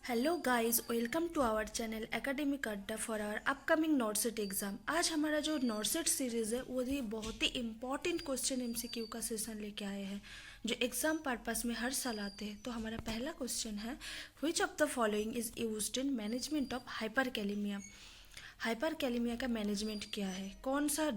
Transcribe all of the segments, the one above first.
Hello guys, welcome to our channel academic Adda for our upcoming NORCET exam. आज हमारा जो NORCET series है वो भी बहुत ही इंपॉर्टेंट क्वेश्चन एमसीक्यू का सेशन लेके आए हैं जो एग्जाम पर्पस में हर साल आते हैं। तो हमारा पहला क्वेश्चन है, which of the following is used in management of hyperkalaemia. Hyperkalaemia का मैनेजमेंट क्या है, कौन सा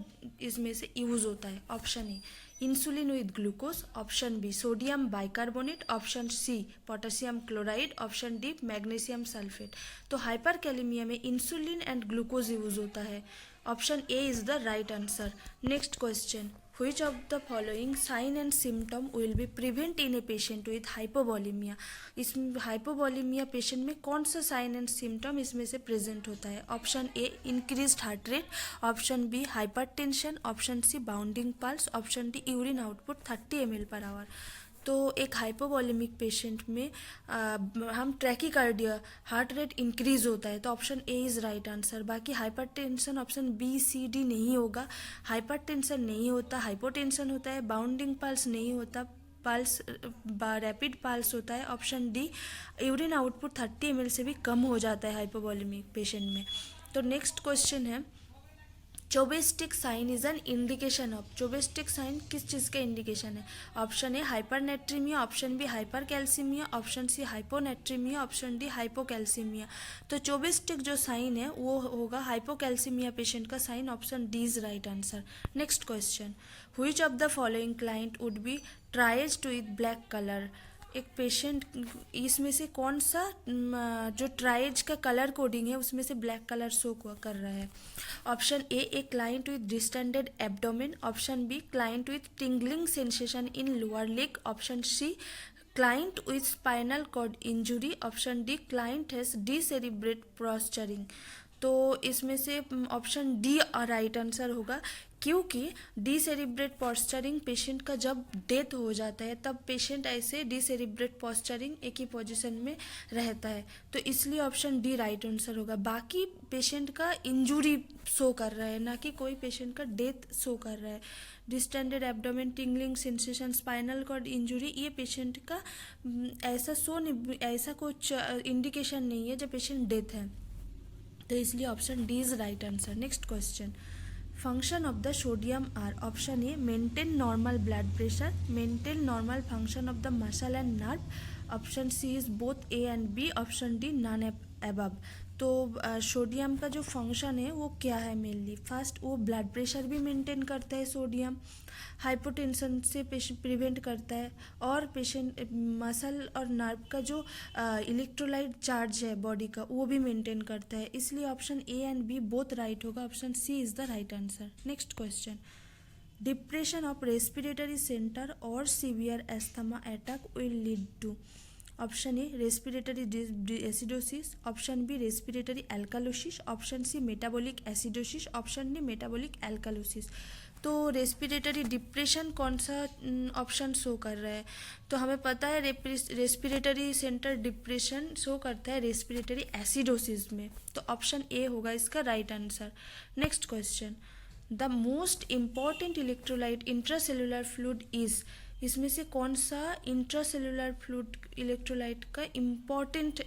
इसमें से यूज़ होता है? Option a insulin with glucose, option b sodium bicarbonate, option c potassium chloride, option d magnesium sulphate. तो हाइपरकैलेमिया में इंसुलिन एंड ग्लूकोज यूज होता है। Option a is the right answer. Next question, which of the following sign and symptom will be prevent in a patient with hypovolemia। इस हाइपोवॉलीमिया patient में कौन सा sign and symptom इसमें से present होता है? Option a increased heart rate, option b hypertension, option c bounding pulse, option d urine output 30 ml पर hour. तो एक हाइपोवॉलेमिक पेशेंट में हम ट्रैकीकार्डिया हार्ट रेट इंक्रीज होता है, तो option A is right answer. बाकी hypertension option B C D नहीं होगा। हाइपरटेंशन नहीं होता, हाइपोटेंशन होता है, बाउंडिंग पल्स नहीं होता, पल्स रैपिड पल्स होता है। Option d urine output 30 ml से भी कम हो जाता है हाइपोवॉलेमिक पेशेंट में। तो नेक्स्ट क्वेश्चन है, Chvostek sign is an indication of. Chvostek sign किस चीज़ का इंडिकेशन है? Option A hypernatraemia, option B hypercalcaemia, option C hyponatraemia, option D hypocalcaemia. तो चोबेस्टिक जो साइन है वो होगा हाइपोकैल्सीमिया पेशेंट का sign. Option D is right answer. Next question, which of the following client would be triaged with black colour. एक पेशेंट इसमें से कौन सा जो ट्राइज का कलर कोडिंग है उसमें से ब्लैक कलर शो कर रहा है? Option A client with distended abdomen, option B client with tingling sensation in lower leg, option C client with spinal cord injury, option D client has decerebrate posturing. तो इसमें से option D right answer होगा, क्योंकि डिसेरिब्रेट posturing patient का जब death हो जाता है तब पेशेंट ऐसे डिसेरिब्रेट पोस्चरिंग एक ही पोजीशन में रहता है, तो इसलिए ऑप्शन डी राइट आंसर होगा। बाकी पेशेंट का इंजरी शो कर रहा है, ना कि कोई पेशेंट का डेथ शो कर रहा है। Distended abdomen, tingling sensation, spinal cord injury, ये पेशेंट का ऐसा कुछ इंडिकेशन नहीं है जब पेशेंट डेथ है, तो इसलिए option D is right answer. Next question, function of the sodium are. Option A maintain normal blood pressure, maintain normal function of the muscle and nerve, option C is both A and B, option D none above. तो सोडियम का जो function है वो क्या है? Mainly first वो blood pressure भी मेंटेन करता है सोडियम, हाइपोटेंशन से पेशेंट प्रिवेंट करता है, और पेशेंट मसल और नर्व का जो इलेक्ट्रोलाइट चार्ज है बॉडी का वो भी मेंटेन करता है, इसलिए option A and B both right होगा। Option C is the right answer. Next question, depression of respiratory centre और severe asthma attack will lead to. Option A respiratory acidosis, option B respiratory alkalosis, option C metabolic acidosis, option D metabolic alkalosis. तो respiratory depression कौन सा option show कर रहा है? तो हमें पता है रेस्पिरेटरी सेंटर डिप्रेशन शो करता है रेस्पिरेटरी एसिडोसिस में, तो ऑप्शन ए होगा इसका right answer. Next question, the most important electrolyte intracellular fluid is. इसमें से कौन सा इंट्रासेलुलर फ्लूइड इलेक्ट्रोलाइट का इम्पॉर्टेंट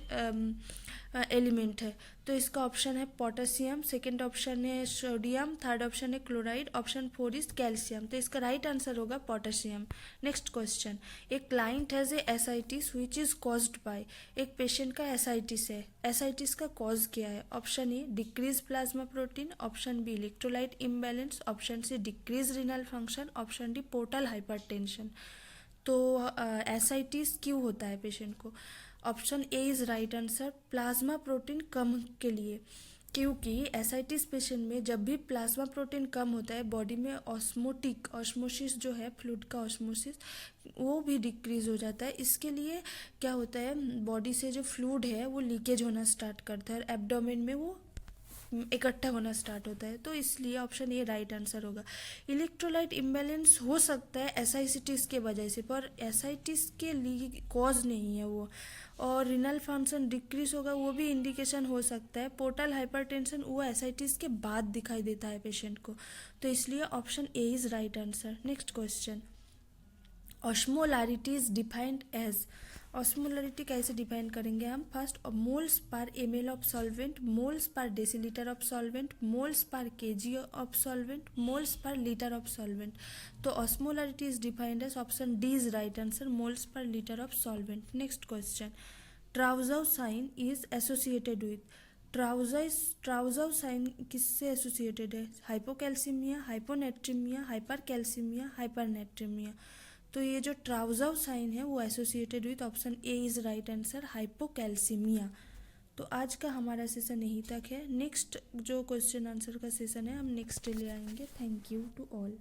एलिमेंट है? तो इसका ऑप्शन है पोटेशियम, सेकेंड ऑप्शन है सोडियम, थर्ड ऑप्शन है chloride, option four is calcium. तो इसका राइट आंसर होगा पोटेशियम। नेक्स्ट क्वेश्चन, एक client has a ascites which is caused by. एक पेशेंट का एसाइटिस है, एसाइटिस का कॉज क्या है? Option A decrease plasma protein, option B electrolyte imbalance, option C decrease renal function, option D portal hypertension. तो ascites क्यों होता है पेशेंट को? Option A is right answer, plasma protein कम के लिए, क्योंकि एसाइटिस पेशेंट में जब भी प्लाज्मा प्रोटीन कम होता है बॉडी में ऑस्मोसिस जो है फ्लूइड का ऑस्मोसिस वो भी डिक्रीज हो जाता है। इसके लिए क्या होता है, बॉडी से जो फ्लूइड है वो लीकेज होना स्टार्ट करता है और एब्डोमेन में वो इकट्ठा होना स्टार्ट होता है, तो इसलिए ऑप्शन ए राइट आंसर होगा। इलेक्ट्रोलाइट इम्बैलेंस हो सकता है एसाइटिस के वजह से, पर एसाइटिस के लिए कॉज नहीं है वो। और रिनल फंक्शन डिक्रीज होगा वो भी इंडिकेशन हो सकता है। पोर्टल हाइपरटेंशन वो एसाइटिस के बाद दिखाई देता है पेशेंट को, तो इसलिए option A is right answer. Next question, osmolarity is defined as. Osmolarity कैसे डिफाइन करेंगे हम? First, moles per ml of solvent, moles per decilitre of solvent, moles per kg of solvent, moles per litre of solvent. तो osmolarity is defined as option D is right answer, moles per litre of solvent. Next question, Trousseau sign is associated with. Trousseau sign किससे associated है? Hypocalcaemia, hyponatraemia, hypercalcaemia, हाइपरनेट्रीमिया. तो ये जो ट्राउज़ाउ sign है वो associated with option A is right answer, hypocalcaemia. तो आज का हमारा सेशन यहीं तक है. नेक्स्ट जो क्वेश्चन आंसर का सेशन है हम नेक्स्ट डे ले आएंगे. Thank you to all.